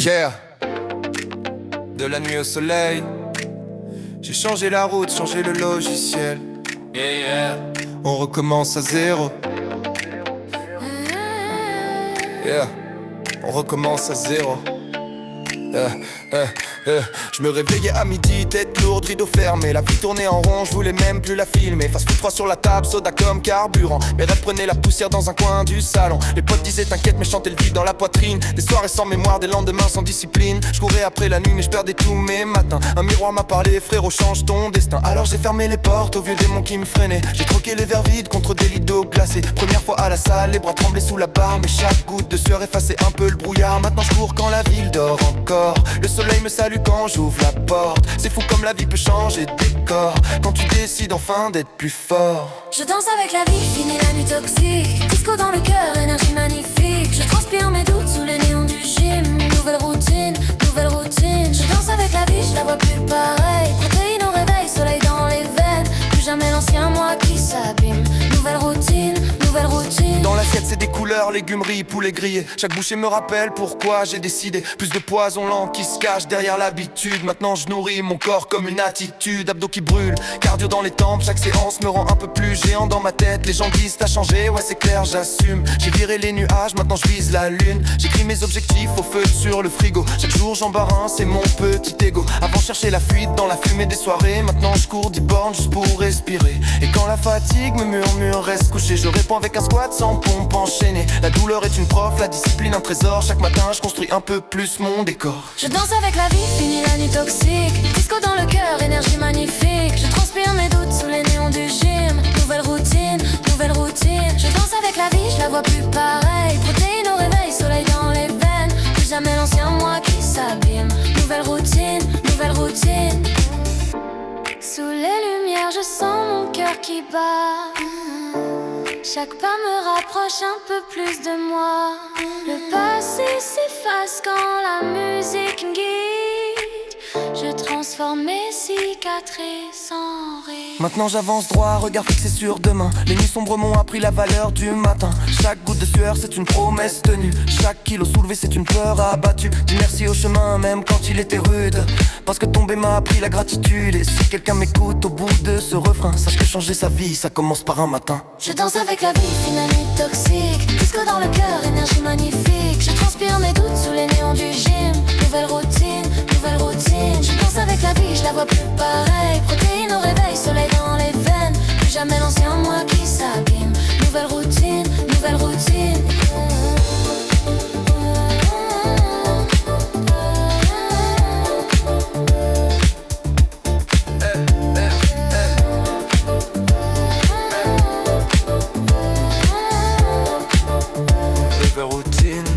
Yeah. De la nuit au soleil, j'ai changé la route, changé le logiciel. Yeah, yeah. On recommence à zéro. Yeah. On recommence à zéro. Je me réveillais à midi, tête lourde, rideau fermé. La vie tournait en rond, je voulais même plus la filmer. Face froid sur la table, soda comme carburant. Mes rêves prenaient la poussière dans un coin du salon. Les potes disaient t'inquiète mais chantaient le vide dans la poitrine. Des soirées sans mémoire, des lendemains sans discipline. Je courais après la nuit mais je perdais tous mes matins. Un miroir m'a parlé, frérot change ton destin. Alors j'ai fermé les portes aux vieux démons qui me freinaient. J'ai troqué les verres vides contre des lits d'eau glacée. Première fois à la salle, les bras tremblaient sous la barre. Mais chaque goutte de sueur effaçait un peu le brouillard. Maintenant je cours quand la ville dort encore. Le soleil me salue quand j'ouvre la porte. C'est fou comme la vie peut changer de décor quand tu décides enfin d'être plus fort. Je danse avec la vie, fini la nuit toxique. Disco dans le cœur, énergie magnifique. Je transpire mes doutes sous les néons du gym. Nouvelle routine, nouvelle routine. Je danse avec la vie, je la vois plus pareil. Protéines au réveil, soleil dans les veines. Plus jamais l'ancien moi qui s'abîme. Nouvelle routine, nouvelle routine. Dans l'assiette c'est des couleurs, légumeries, poulet grillé. Chaque bouchée me rappelle pourquoi j'ai décidé. Plus de poison lent qui se cache derrière l'habitude. Maintenant je nourris mon corps comme une attitude. Abdos qui brûlent, cardio dans les tempes. Chaque séance me rend un peu plus géant dans ma tête. Les gens disent t'as changé, ouais c'est clair j'assume. J'ai viré les nuages, maintenant je vise la lune. J'écris mes objectifs au feu sur le frigo. Chaque jour j'embarrasse, c'est mon petit ego. Avant chercher la fuite dans la fumée des soirées. Maintenant je cours 10 bornes juste pour respirer. Et quand la fatigue me murmure reste couché, je réponds avec un squat sans pompe enchaînée. La douleur est une prof, la discipline un trésor. Chaque matin je construis un peu plus mon décor. Je danse avec la vie, fini la nuit toxique. Disco dans le cœur, énergie magnifique. Je transpire mes doutes sous les néons du gym. Nouvelle routine, nouvelle routine. Je danse avec la vie, je la vois plus pareil. Protéines au réveil, soleil dans les veines. Plus jamais l'ancien moi qui s'abîme. Nouvelle routine, nouvelle routine. Sous les lumières, je sens mon cœur qui bat. Chaque pas me rapproche un peu plus de moi. Le passé s'efface quand la musique me guide. Je transforme mes cicatrices en rire. Maintenant j'avance droit, regard fixé sur demain. Les nuits sombres m'ont appris la valeur du matin. Chaque goutte de sueur c'est une promesse tenue. Chaque kilo soulevé c'est une peur abattue. Dis merci au chemin même quand il était rude. Parce que tomber m'a appris la gratitude. Et si quelqu'un m'écoute au bout de ce refrain, sache que changer sa vie ça commence par un matin. Je danse avec la vie, fini la nuit toxique. Disco dans le cœur, énergie magnifique. Je transpire mes doutes sous les néons du gym. Nouvelle routine, nouvelle routine. Je danse avec la vie, je la vois plus pareil. Protéines au réveil, soleil dans les veines. Plus jamais l'ancien moi qui s'abîme. Nouvelle routine, nouvelle routine. Nouvelle routine.